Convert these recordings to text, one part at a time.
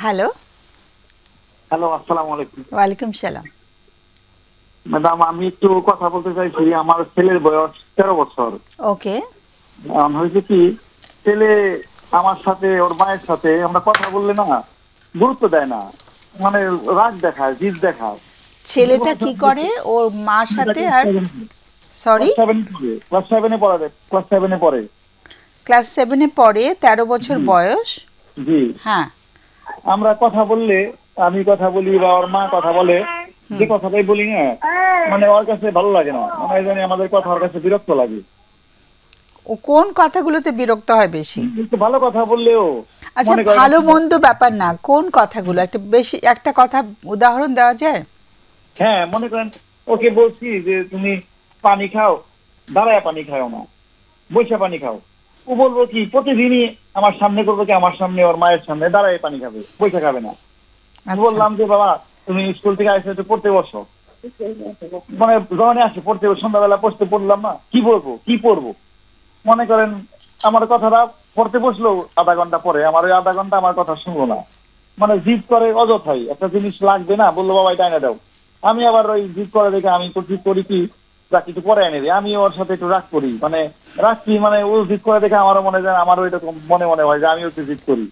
Hello. Hello, আসসালামু আলাইকুম। ওয়ালাইকুম সালাম। ম্যাডাম, আমি একটু কথা বলতে চাইছি। আমার ছেলের বয়স 13 বছর। ওকে। হয়েছে কি, ছেলে আমার সাথে ওর মায়ের সাথে আমরা কথা বললে না গুরুত্ব দেয় না, মানে রাগ দেখায়, জিদ দেখায়। ছেলেটা কি করে ওর মার সাথে? আর সরি, ক্লাস সেভেনে পড়ে, ক্লাস সেভেনে পড়ে। ক্লাস 7-এ পড়ে, 13 বছর বয়স। জি। হ্যাঁ। আমরা কথা বললে, আমি কথা বলি বা ওর মা কথা বলে, যে কথাটাই বলি না, মানে ওর কাছে ভালো লাগে না, মানে জানি আমাদের কথা ওর কাছে বিরক্ত লাগে। ও কোন কথাগুলোতে বিরক্ত হয় বেশি? একটু ভালো কথা বললেও আচ্ছা, ভালো মন্দ ব্যাপার না, কোন কথাগুলো একটা বেশি, একটা কথা উদাহরণ দেওয়া যায়? হ্যাঁ, মনে করেন ওকে বলছি যে তুমি পানি খাও, দাঁড়ায় পানি খাও না, বৈশা পানি খাও। ও বলবো কি, প্রতিদিনই আমার সামনে করবো কি, আমার সামনে ওর মায়ের সামনে দাঁড়ায় পানি খাবে, বৈশা খাবে না। বললাম যে বাবা তুমি স্কুল থেকে আসলে একটু পড়তে বসো, মানে যখন আসে পড়তে, সন্ধ্যাবেলা পড়তে পড়লাম না, কি বলবো কি পড়বো। মনে করেন আমার কথাটা পড়তে বসলো, আধা ঘন্টা পরে আমার ওই আধা ঘন্টা আমার কথা শুনলো না, মানে জিদ করে অযথাই। একটা জিনিস লাগবে না, বললো বাবা এটা এনে দাও। আমি আবার ওই জিদ করে দেখে আমি ঠিক করি কি, যা কিছু পরে এনে দিই। আমি ওর সাথে একটু রাগ করি, মানে রাগ কি, মানে ও জিদ করে দেখে আমারও মনে যায়, আমারও এরকম মনে মনে হয় যে আমিও একটু জিদ করি।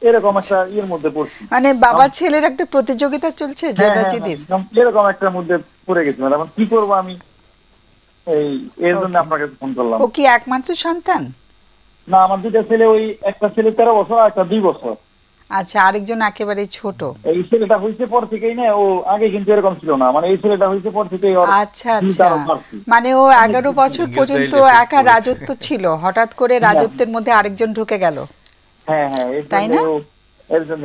এরকম একটা ইয়ের মধ্যে পড়ছি, মানে বাবা ছেলের একটা প্রতিযোগিতা চলছে জেদাজিদির। এরকম একটা মধ্যে পড়ে গেছি ম্যাডাম। কি করবো আমি, এই এর জন্য আপনাকে ফোন করলাম। ও কি একমাত্র সন্তান? না, আমার দুইটা ছেলে, ওই একটা ছেলে 13 বছর আর একটা 2 বছর। আচ্ছা, আরেকজন একেবারে ছোট। এই ছেলেটা হয়েছে পর থেকেই না, ও আগে কিন্তু এরকম ছিল না, মানে এই ছেলেটা হয়েছে পর থেকেই ওর। আচ্ছা আচ্ছা, মানে ও 11 বছর পর্যন্ত একা রাজত্ব ছিল, হঠাৎ করে রাজত্বের মধ্যে আরেকজন ঢুকে গেল। হ্যাঁ হ্যাঁ, তাই না? এর জন্য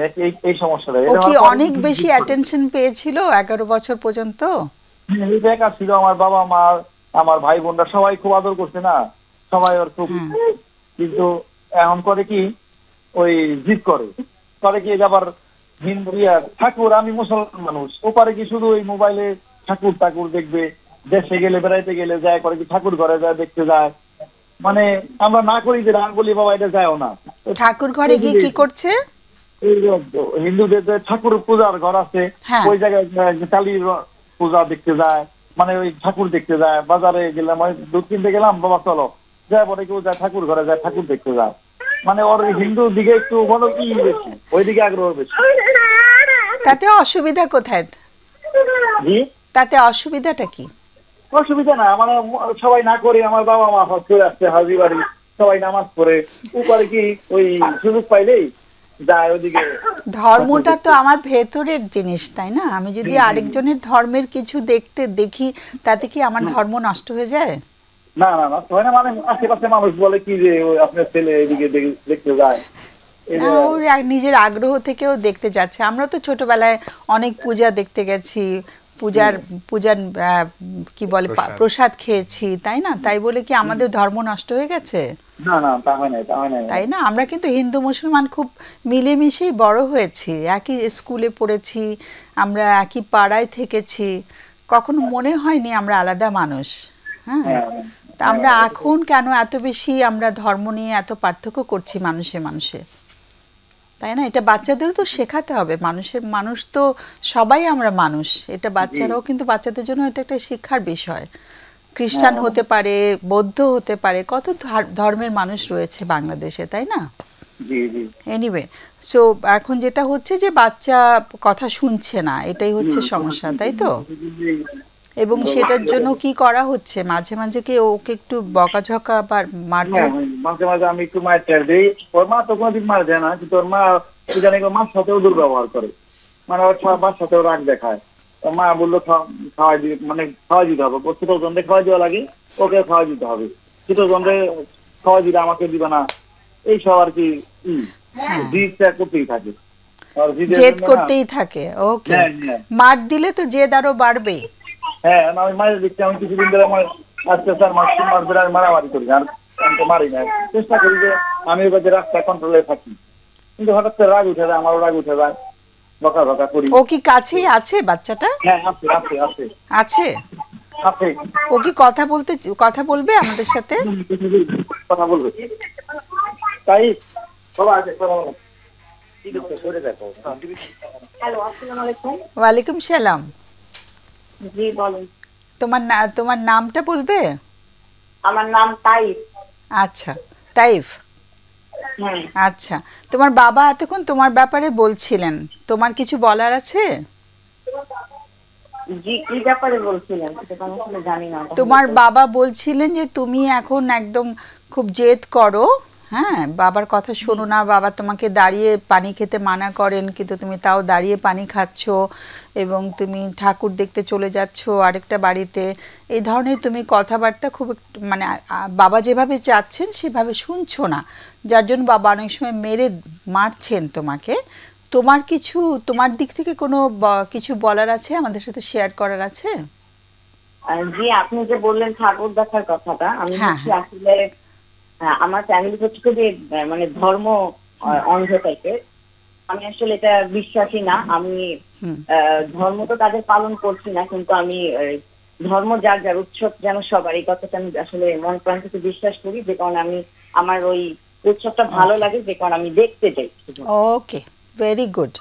এই সমস্যাটা। ও কি অনেক বেশি অ্যাটেনশন পেয়েছিল 11 বছর পর্যন্ত? এই বেকার ছিল, আমার বাবা মা, আমার ভাই বোনরা সবাই খুব আদর করছে না, সবাই ওর খুব। কিন্তু এখন করে কি, ওই জিদ করে করে কি, আবার হিন্দু ঠাকুর, আমি মুসলমান মানুষ, ও পারে কি শুধু ওই মোবাইলে ঠাকুর ঠাকুর দেখবে, দেশে গেলে বেড়াইতে গেলে যায় করে কি ঠাকুর ঘরে যায়, দেখতে যায়। মানে আমরা না করি যে রাগ বলি বাবা এটা যায়ও না। ঠাকুর ঘরে গিয়ে কি করছে? হিন্দুদের যে ঠাকুর পূজার ঘর আছে, ওই জায়গায় কালী পূজা দেখতে যায়, মানে ওই ঠাকুর দেখতে যায়। বাজারে গেলাম, ওই দুধ কিনতে গেলাম, বাবা চলো যায়, পরে কেউ যায় ঠাকুর ঘরে যায়, ঠাকুর দেখতে যায়। মানে ওর হিন্দুর দিকে একটু বলো কি বেশি, ওইদিকে আগ্রহ বেশি। তাতে অসুবিধা কোথায়? জি, তাতে অসুবিধাটা কি? অসুবিধা না, মানে সবাই না করে, আমার বাবা মা চলে আসছে হাজি বাড়ি, সবাই নামাজ পড়ে, ও করে কি ওই সুযোগ পাইলেই যায় ওদিকে। ধর্মটা তো আমার ভেতরের জিনিস, তাই না? আমি যদি আরেকজনের ধর্মের কিছু দেখি, তাতে কি আমার ধর্ম নষ্ট হয়ে যায়? না না না, হয় না, মানে আশেপাশে মানুষ বলে কি যে আপনার ছেলে এদিকে দেখতে যায়, ওর নিজের আগ্রহ থেকেও দেখতে যাচ্ছে। আমরা তো ছোটবেলায় অনেক পূজা দেখতে গেছি, পূজার কি বলে প্রসাদ খেয়েছি, তাই না? তাই বলে কি আমাদের ধর্ম নষ্ট হয়ে গেছে? না না, তা হয় না, তাই না? আমরা কিন্তু হিন্দু মুসলমান খুব মিলেমিশেই বড় হয়েছি, একই স্কুলে পড়েছি, আমরা একই পাড়ায় থেকেছি, কখনো মনে হয়নি আমরা আলাদা মানুষ। হ্যাঁ, তা আমরা এখন কেন এত বেশি আমরা ধর্ম নিয়ে এত পার্থক্য করছি মানুষে মানুষে, তাই না? এটা বাচ্চাদেরও তো শেখাতে হবে, মানুষ তো সবাই আমরা মানুষ, এটা বাচ্চারাও কিন্তু, বাচ্চাদের জন্য এটা একটা শিক্ষার বিষয়। খ্রিস্টান হতে পারে, বৌদ্ধ হতে পারে, কত ধর্মের মানুষ রয়েছে বাংলাদেশে, তাই না? এনিওয়ে, সো এখন যেটা হচ্ছে যে বাচ্চা কথা শুনছে না, এটাই হচ্ছে সমস্যা, তাই তো? এবং সেটার জন্য কি করা হচ্ছে? মাঝে মাঝে কি ওকে একটু বকাঝকা বা মারধর? মাঝে মাঝে আমি একটু মায়ের ছেড়ে দিই। ওর মা তো কোনোদিন মার দেয় না, কিন্তু ওর মা মার সাথেও দুর্ব্যবহার করে, মানে ওর মার সাথেও রাগ দেখায়। মা বললো খাওয়াই দিবে, মানে খাওয়াই দিতে হবে, ছোট জনকে খাওয়াই দেওয়া লাগে, ওকে খাওয়াই দিতে হবে। ছোট জনকে খাওয়াই দিলে আমাকে দিবে না, এইসব আর কি জিদটা করতেই থাকে, জেদ করতেই থাকে। ওকে, মার দিলে তো জেদ আরো বাড়বে। হ্যাঁ, আমি মায়ের দেখছি, আমি কিছুদিন ধরে আমার আজকে 4 মাস 3 মাস ধরে আমি মারামারি করি, আর আমি তো মারি না, চেষ্টা করি যে আমি এবার যে রাস্তা কন্ট্রোলে থাকি, কিন্তু হঠাৎ করে রাগ উঠে যায়, আমারও রাগ উঠে যায়, বকা বকা করি। ও কি কাছেই আছে বাচ্চাটা? হ্যাঁ, আছে আছে আছে আছে। আছে। ও কি কথা বলবে আমাদের সাথে? কথা বলবে, তাই চলো আছে। হ্যালো, আসসালামু আলাইকুম। ওয়ালাইকুম সালাম। জি বলেন। তোমার নামটা বলবে? আমার নাম তাইফ। আচ্ছা, তাইফ। হ্যাঁ। আচ্ছা, তোমার বাবা এতক্ষণ তোমার ব্যাপারে বলছিলেন, তোমার কিছু বলার আছে? জি, কি ব্যাপারে বলছিলেন সেটা তো আমি আসলে জানি না। তোমার বাবা বলছিলেন যে তুমি এখন একদম খুব জেদ করো, হ্যাঁ, বাবার কথা শোনো না, বাবা তোমাকে দাঁড়িয়ে পানি খেতে মানা করেন কিন্তু তুমি তাও দাঁড়িয়ে পানি খাচ্ছ, এবং তুমি ঠাকুর দেখতে চলে যাচ্ছ আরেকটা বাড়িতে, এই ধরনের তুমি কথাবার্তা খুব মানে বাবা যেভাবে চাচ্ছেন সেভাবে শুনছো না, যার জন্য বাবা অনেক সময় মেরে মারছেন তোমাকে। তোমার দিক থেকে কোনো কিছু বলার আছে, আমাদের সাথে শেয়ার করার আছে? জি, আপনি যে বললেন ঠাকুর দেখার কথাটা, আমি হচ্ছে আসলে আমার ফ্যামিলি হচ্ছে যে মানে ধর্ম অন্ধ টাইপের। আমি আসলে এটা বিশ্বাসী না। আমি ধর্ম তো তাদের পালন করছি না, কিন্তু আমি ধর্ম যার যার, উৎসব যেন সবার, এই কথাটা আমি আসলে মন প্রাণ থেকে বিশ্বাস করি, যে কারণে আমি আমার ওই উৎসবটা ভালো লাগে, যে কারণে আমি দেখতে চাই। ওকে, ভেরি গুড।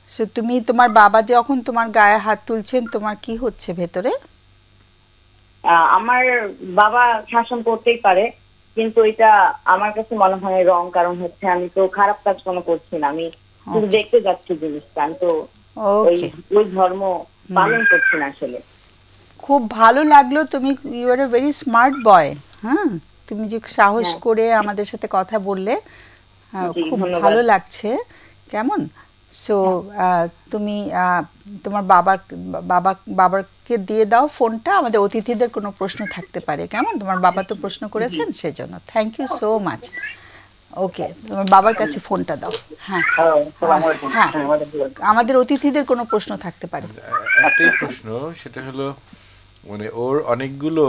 সো তোমার বাবা যখন তোমার গায়ে হাত তুলছেন তোমার কি হচ্ছে ভেতরে? আমার বাবা শাসন করতেই পারে, কিন্তু এটা আমার কাছে মনে হয় রং। কারণ হচ্ছে আমি তো খারাপ কাজ কোনো করছি না, আমি শুধু দেখতে যাচ্ছি জিনিসটা, আমি তো ওই ধর্ম পালন করছি না আসলে। খুব ভালো লাগলো, তুমি you are a very smart boy. হ্যাঁ, তুমি যে সাহস করে আমাদের সাথে কথা বললে, খুব ভালো লাগছে। কেমন? সো তুমি তোমার বাবাকে দিয়ে দাও ফোনটা, আমাদের অতিথিদের কোনো প্রশ্ন থাকতে পারে। কেমন? তোমার বাবা তো প্রশ্ন করেছেন, সেজন্য থ্যাংক ইউ সো মাচ। ওকে, তোমার বাবার কাছে ফোনটা দাও। হ্যাঁ হ্যাঁ, আমাদের অতিথিদের কোনো প্রশ্ন থাকতে পারে। একটাই প্রশ্ন, সেটা হলো মানে ওর অনেকগুলো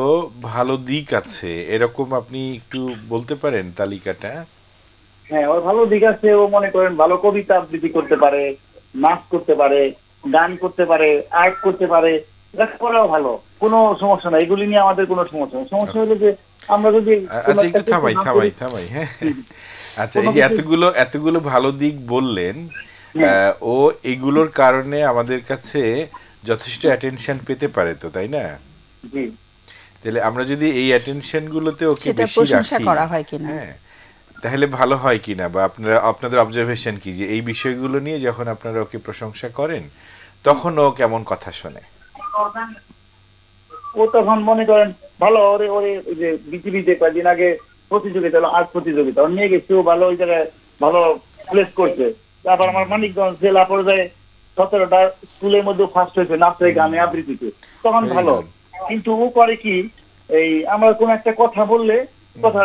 ভালো দিক আছে, এরকম আপনি একটু বলতে পারেন তালিকাটা? হ্যাঁ, ওর ভালো দিক আছে। ও মনে করেন ভালো কবিতা আবৃত্তি করতে পারে, নাচ করতে পারে, গান করতে পারে, আর্ট করতে পারে। এটা করাও ভালো, কোনো সমস্যা নাই, এগুলি নিয়ে আমাদের কোনো সমস্যা নেই। সমস্যা হলো যে আমরা যদি আচ্ছা একটু থামাই হ্যাঁ। আচ্ছা, এই যে এতগুলো ভালো দিক বললেন, ও এগুলোর কারণে আমাদের কাছে যথেষ্ট অ্যাটেনশন পেতে পারে তো, তাই না? জি। তাহলে আমরা যদি এই অ্যাটেনশন গুলোতে ওকে বেশি প্রশংসা রাখি, করা হয় কিনা, হ্যাঁ, তাহলে ভালো হয় কিনা, বা আপনাদের অবজারভেশন কি যে এই বিষয়গুলো নিয়ে যখন আপনারা ওকে প্রশংসা করেন তখন ও কেমন কথা শোনে? ও তখন মনে করেন ভালো, ওরে ওরে ওই যে বিটিভিতে কয়েকদিন আগে প্রতিযোগিতা হলো, আর্ট প্রতিযোগিতা, ওর নিয়ে গেছে, ও ভালো ওই জায়গায় ভালো প্লেস করছে। তারপর আমার মানিকগঞ্জ জেলা পর্যায়ে 17টা স্কুলের মধ্যে ফার্স্ট হয়েছে নাচে গানে আবৃত্তিতে, তখন ভালো। কিন্তু ও করে কি, এই আমরা কোন একটা কথা বললে, কথা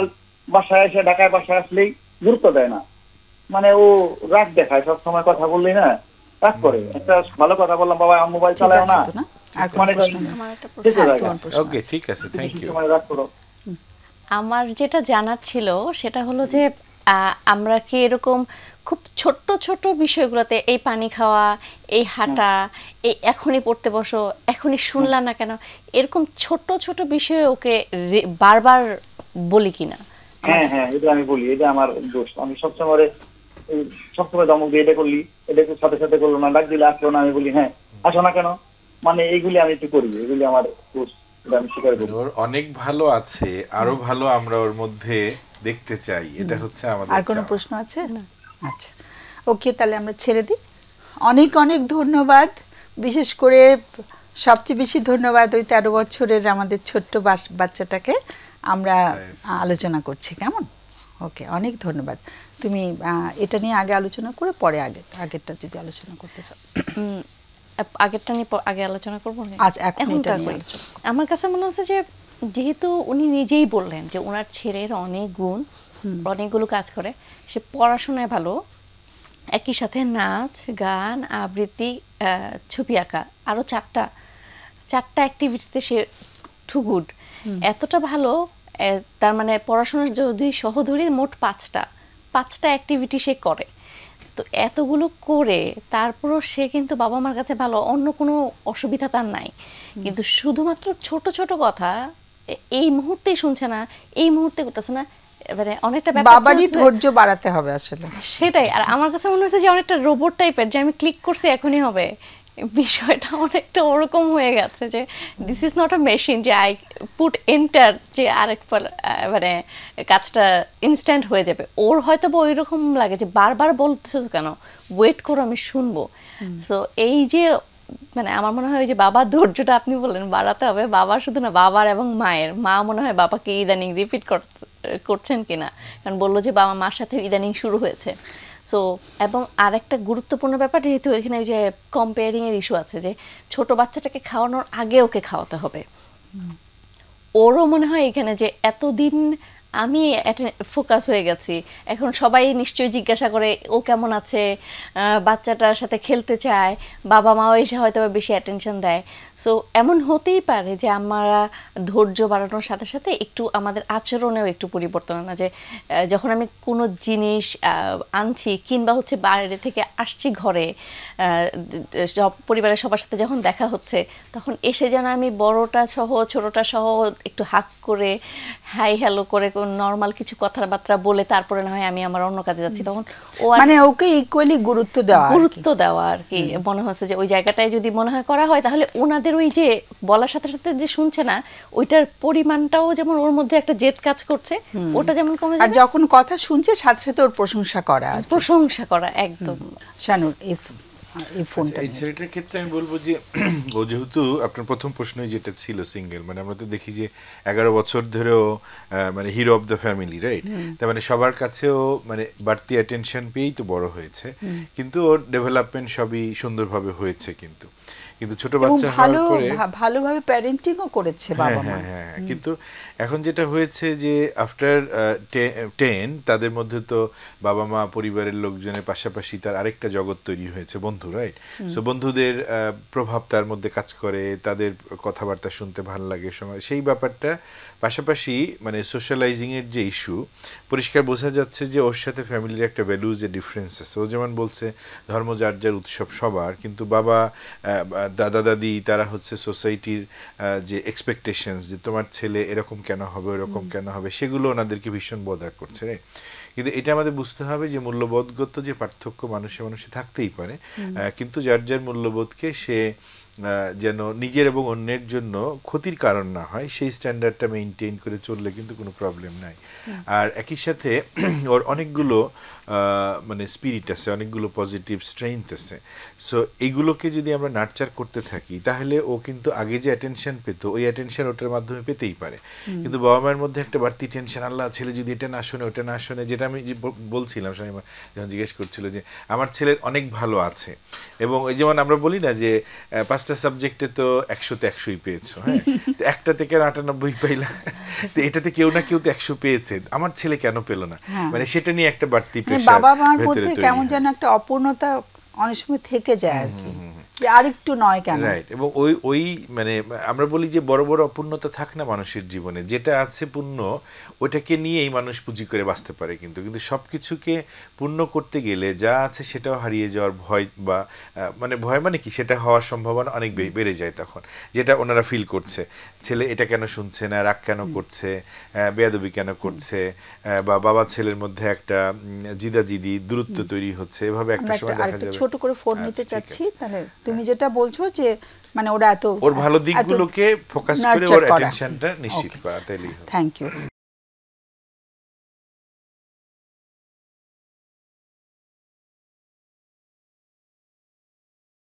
বাসায় এসে ঢাকায় বাসায় আসলেই গুরুত্ব দেয় না, মানে ও রাগ দেখায় সব সময়, কথা বললেই না রাগ করে। একটা ভালো কথা বললাম, বাবা মোবাইল চালায় না, ওকে ঠিক আছে, থ্যাংক ইউ। আমার যেটা জানার ছিল সেটা হলো যে আমরা কি এরকম খুব ছোট্ট ছোট বিষয়গুলোতে, এই পানি খাওয়া, এই হাঁটা, এই এখনই পড়তে বসো, এখনই শুনলা না কেন, এরকম ছোট ছোট বিষয়ে ওকে বারবার বলি কিনা? হ্যাঁ হ্যাঁ, এটা আমি বলি, এটা আমার দোষ। আমি সবসময় ধমক দিয়ে এটা করলি, এটা সাথে সাথে করলো না, ডাক দিলে আসলো না, আমি বলি হ্যাঁ আসো না কেন, মানে এইগুলি আমি একটু করি, এগুলি আমার দোষ, আমি স্বীকার করি। ওর অনেক ভালো আছে, আরো ভালো আমরা ওর মধ্যে দেখতে চাই, এটা হচ্ছে আমাদের। আর কোনো প্রশ্ন আছে? আচ্ছা, ওকে, তাহলে আমরা ছেড়ে দিই। অনেক অনেক ধন্যবাদ, বিশেষ করে সবচেয়ে বেশি ধন্যবাদ ওই 13 বছরের আমাদের ছোট্ট বাচ্চাটাকে আমরা আলোচনা করছি। কেমন? ওকে, অনেক ধন্যবাদ। তুমি এটা নিয়ে আগে আলোচনা করে পরে আগেরটা যদি আলোচনা করতে চাও। আগেরটা নিয়ে আগে আলোচনা করবো। আচ্ছা, এখন এটা নিয়ে আলোচনা। আমার কাছে মনে হচ্ছে যে যেহেতু উনি নিজেই বললেন যে ওনার ছেলের অনেক গুণ, অনেকগুলো কাজ করে, সে পড়াশোনায় ভালো, একই সাথে নাচ গান আবৃত্তি ছবি আঁকা, আরও চারটা অ্যাক্টিভিটিতে সে টু গুড, এতটা ভালো। তার মানে পড়াশোনার যদি সহ ধরি মোট 5টা অ্যাক্টিভিটি সে করে। তো এতগুলো করে তারপরও সে কিন্তু বাবা মার কাছে ভালো, অন্য কোনো অসুবিধা তার নাই, কিন্তু শুধুমাত্র ছোট ছোট কথা এই মুহূর্তেই শুনছে না, এই মুহূর্তে করতেছে না, মানে অনেকটা ব্যাপার বাবারই ধৈর্য বাড়াতে হবে আসলে। সেটাই। আর আমার কাছে মনে হচ্ছে যে অনেকটা রোবট টাইপের, যে আমি ক্লিক করছি এখনই হবে, বিষয়টা অনেকটা ওরকম হয়ে গেছে যে this is not a machine যে আই পুট এন্টার যে আরেকবার মানে কাজটা ইনস্ট্যান্ট হয়ে যাবে। ওর হয়তো বা ওই রকম লাগে যে বারবার বলতেছো কেন, ওয়েট করো আমি শুনবো। সো এই যে মানে আমার মনে হয় যে বাবার ধৈর্যটা আপনি বললেন বাড়াতে হবে, বাবার শুধু না, বাবার এবং মায়ের। মা মনে হয় বাবাকে ইদানিং রিপিট করছেন কিনা, কারণ বললো যে বাবা মার সাথে ইদানিং শুরু হয়েছে। সো এবং আরেকটা গুরুত্বপূর্ণ ব্যাপার, যেহেতু এখানে ওই যে কম্পেয়ারিং এর ইস্যু আছে, যে ছোট বাচ্চাটাকে খাওয়ানোর আগে ওকে খাওয়াতে হবে। ওরও মনে হয় এখানে যে এতদিন আমি ফোকাস হয়ে গেছি, এখন সবাই নিশ্চয়ই জিজ্ঞাসা করে ও কেমন আছে, বাচ্চাটার সাথে খেলতে চায়, বাবা মাও এসে হয়তো বেশি অ্যাটেনশন দেয়। সো এমন হতেই পারে যে আমরা ধৈর্য বাড়ানোর সাথে সাথে একটু আমাদের আচরণেও একটু পরিবর্তন আনা, যে যখন আমি কোনো জিনিস আনছি কিংবা হচ্ছে বাইরে থেকে আসছি ঘরে, সব পরিবারের সবার সাথে যখন দেখা হচ্ছে, তখন এসে যেন আমি বড়টা সহ ছোটটা সহ একটু হাত করে হাই হ্যালো করে নর্মাল কিছু কথাবার্তা বলে তারপরে না হয় আমি আমার অন্য কাজে যাচ্ছি, তখন ও মানে ওকে ইকুয়ালি গুরুত্ব দেওয়া আর কি মনে হচ্ছে যে ওই জায়গাটায় যদি মনে হয় করা হয়, তাহলে ওনাদের ওই যে বলার সাথে সাথে যে শুনছে না, ওইটার পরিমাণটাও যেমন ওর মধ্যে একটা জেদ কাজ করছে, ওটা যেমন কমে যাবে। আর যখন কথা শুনছে সাথে সাথে ওর প্রশংসা করা একদম। শানুর এই ফোনটা এই ছেলেটার ক্ষেত্রে আমি বলবো যে ও যেহেতু আপনার প্রথম প্রশ্নই যেটা ছিল সিঙ্গেল, মানে আমরা তো দেখি যে 11 বছর ধরেও মানে hero of the family, right? তার মানে সবার কাছেও মানে বাড়তি অ্যাটেনশন পেয়েই তো বড় হয়েছে, কিন্তু ওর ডেভেলপমেন্ট সবই সুন্দরভাবে হয়েছে। কিন্তু ছোট বাচ্চা হওয়ার পরে ভালোভাবে প্যারেন্টিংও করেছে বাবা মা। হ্যাঁ, কিন্তু এখন যেটা হয়েছে যে আফটার 10 তাদের মধ্যে তো বাবা মা পরিবারের লোকজনের পাশাপাশি তার আরেকটা জগৎ তৈরি হয়েছে, বন্ধু, রাইট? সো বন্ধুদের প্রভাব তার মধ্যে কাজ করে, তাদের কথাবার্তা শুনতে ভালো লাগে সময়, সেই ব্যাপারটা পাশাপাশি মানে সোশ্যালাইজিং এর যে ইস্যু, পরিষ্কার বোঝা যাচ্ছে যে ওর সাথে ফ্যামিলির একটা ভ্যালুজ এর ডিফারেন্স আছে। ও যেমন বলছে ধর্ম যার যার উৎসব সবার, কিন্তু বাবা দাদা দাদি তারা হচ্ছে সোসাইটির যে এক্সপেকটেশনস, যে তোমার ছেলে এরকম কেন হবে, ওরকম কেন হবে, সেগুলো ওনাদেরকে ভীষণ বদার করছে, রাইট? কিন্তু এটা আমাদের বুঝতে হবে যে মূল্যবোধগত যে পার্থক্য মানুষে মানুষে থাকতেই পারে, কিন্তু যার যার মূল্যবোধকে সে যেন নিজের এবং অন্যের জন্য ক্ষতির কারণ না হয়, সেই স্ট্যান্ডার্ডটা মেইনটেইন করে চললে কিন্তু কোনো প্রবলেম নাই। আর একই সাথে ওর অনেকগুলো মানে স্পিরিট আছে, অনেকগুলো পজিটিভ স্ট্রেংথ আছে। সো এইগুলোকে যদি আমরা নার্চার করতে থাকি, তাহলে ও কিন্তু আগে যে অ্যাটেনশন পেতো, ওই অ্যাটেনশন ওটার মাধ্যমে পেতেই পারে। কিন্তু বাবা মায়ের মধ্যে একটা বাড়তি টেনশন, আল্লাহ ছেলে যদি এটা না শোনে ওটা না শোনে, যেটা আমি বলছিলাম শামিমা যখন জিজ্ঞেস করছিল যে আমার ছেলের অনেক ভালো আছে, এবং ওই যেমন আমরা বলি না যে 5টা সাবজেক্টে তো 100-তে 100ই পেয়েছো, হ্যাঁ, তো একটা থেকে 98 পাইলা, তো এটাতে কেউ না কেউ তো 100 পেয়েছে, আমার ছেলে কেন পেলো না, মানে সেটা নিয়ে একটা বাড়তি প্রেশার বাবা মার মধ্যে কেমন যেন একটা অপূর্ণতা অনেক সময় থেকে যায় আর কি, যে আরেকটু নয় কেন, রাইট? এবং ওই মানে আমরা বলি যে বড় বড় অপূর্ণতা থাক না মানুষের জীবনে, যেটা আছে পূর্ণ ওইটাকে নিয়েই মানুষ পুঁজি করে বাঁচতে পারে, কিন্তু সবকিছুকে পূর্ণ করতে গেলে যা আছে সেটাও হারিয়ে যাওয়ার ভয়, বা মানে ভয় মানে কি, সেটা হওয়ার সম্ভাবনা অনেক বেড়ে যায় তখন, যেটা ওনারা ফিল করছে। ছেলে এটা কেন শুনছে না, রাগ কেন করছে, বেয়াদবি কেন করছে, বা বাবা ছেলের মধ্যে একটা জিদাজিদি দূরত্ব তৈরি হচ্ছে, এভাবে একটা সময় দেখা যাবে। ছোট করে ফোন নিতে চাচ্ছি, তাহলে তুমি যেটা বলছো যে মানে ওরা এত ওর ভালো দিকগুলোকে ফোকাস করে ওর অ্যাটেনশনটা নিশ্চিত করা, তাইলেই হবে। Thank you.